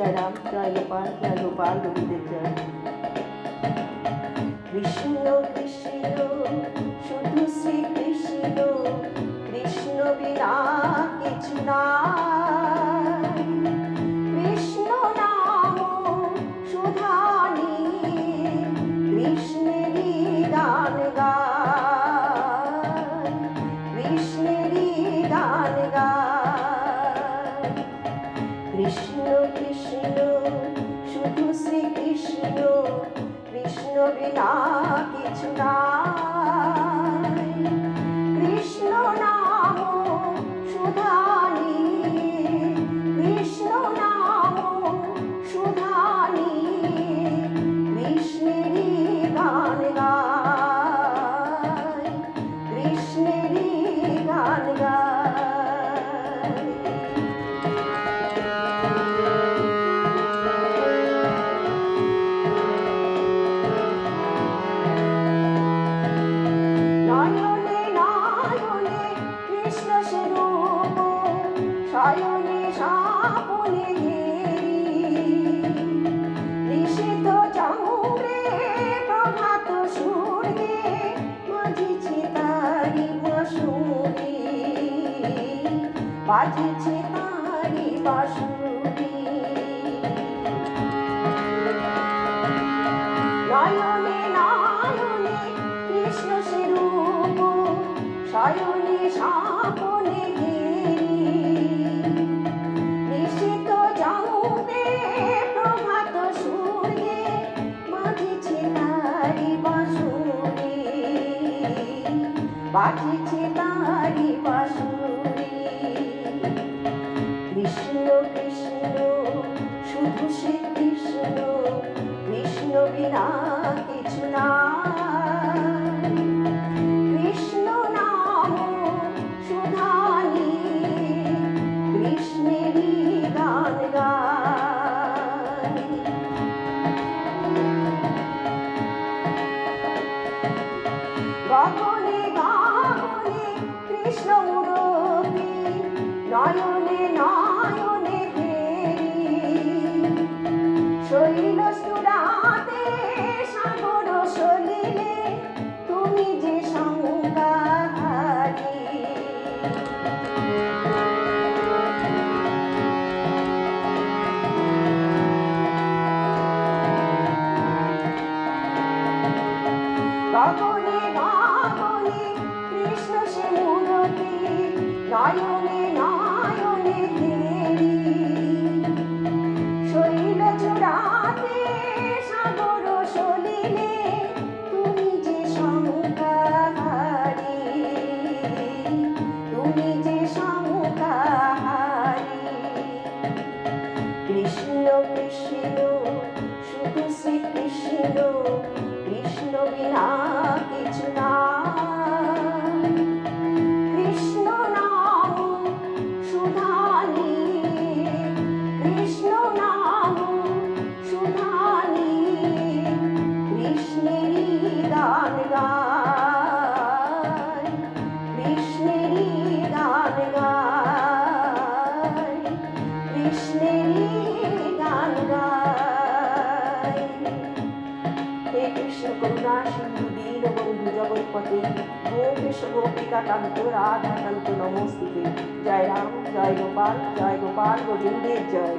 जय राम जय गोपाल गोविंदेर जय। कृष्ण कृष्ण शुधु श्री कृष्ण, कृष्ण बिना किछु नाई। कृष्ण नाम सुधा निये, कृष्णेरी गान गाय, कृष्णेरी गान गाय। कृष्ण कृष्ण शुधु श्री कृष्ण, कृष्ण बिना किछु नाई। कृष्ण नाम सुधा निये, कृष्ण नाम सुधा निये, कृष्णेरी गान गाय, कृष्णेरी गान गाय। সায়নে সাপনে নিষিদ্ধ চন্দ্রে প্রভাত সূর্যে বাজিছে তারি বাঁশুরি, বাজিছে তারি বাঁশুরি। নয়নে নয়নে কৃষ্ণ স্বরূপ, সায়নে সাপনে বাজিছে তারি বাঁশুরি। কৃষ্ণ কৃষ্ণ শুধু শ্রী কৃষ্ণ, কৃষ্ণ বিনা কিছু নাই। কৃষ্ণ নাম সুধা নিয়ে, কৃষ্ণেরই গান গায়। গগনে গগনে কৃষ্ণ মূরতি, নয়নে নয়নে হেরি। শৈলসুরাতে সাগর সলিলে, তুমি যে সংজ্ঞাহারি। গগনে গগনে কৃষ্ণ সে মূরতি, নয়নে নয়নে হেরি। শৈল চূড়াতে সাগর সলিলে, তুমি যে সংজ্ঞাহারি, তুমি যে সংজ্ঞাহারি। কৃষ্ণ কৃষ্ণ শুধু শ্রী কৃষ্ণ, কৃষ্ণ বিনা কিছু নাই। কৃষ্ণ নাম সুধা নিয়ে, কৃষ্ণ নাম সুধা নিয়ে, কৃষ্ণেরই গান গায়, কৃষ্ণেরই গান গায়, কৃষ্ণেরই গান গায়। হে কৃষ্ণ করুণা সিন্ধু দীনবন্ধু জগৎপতে, গোপেশ গোপিকা কান্ত রাধা কান্ত নমস্তুতে। জয় রাম জয় গোপাল গোবিন্দের জয়।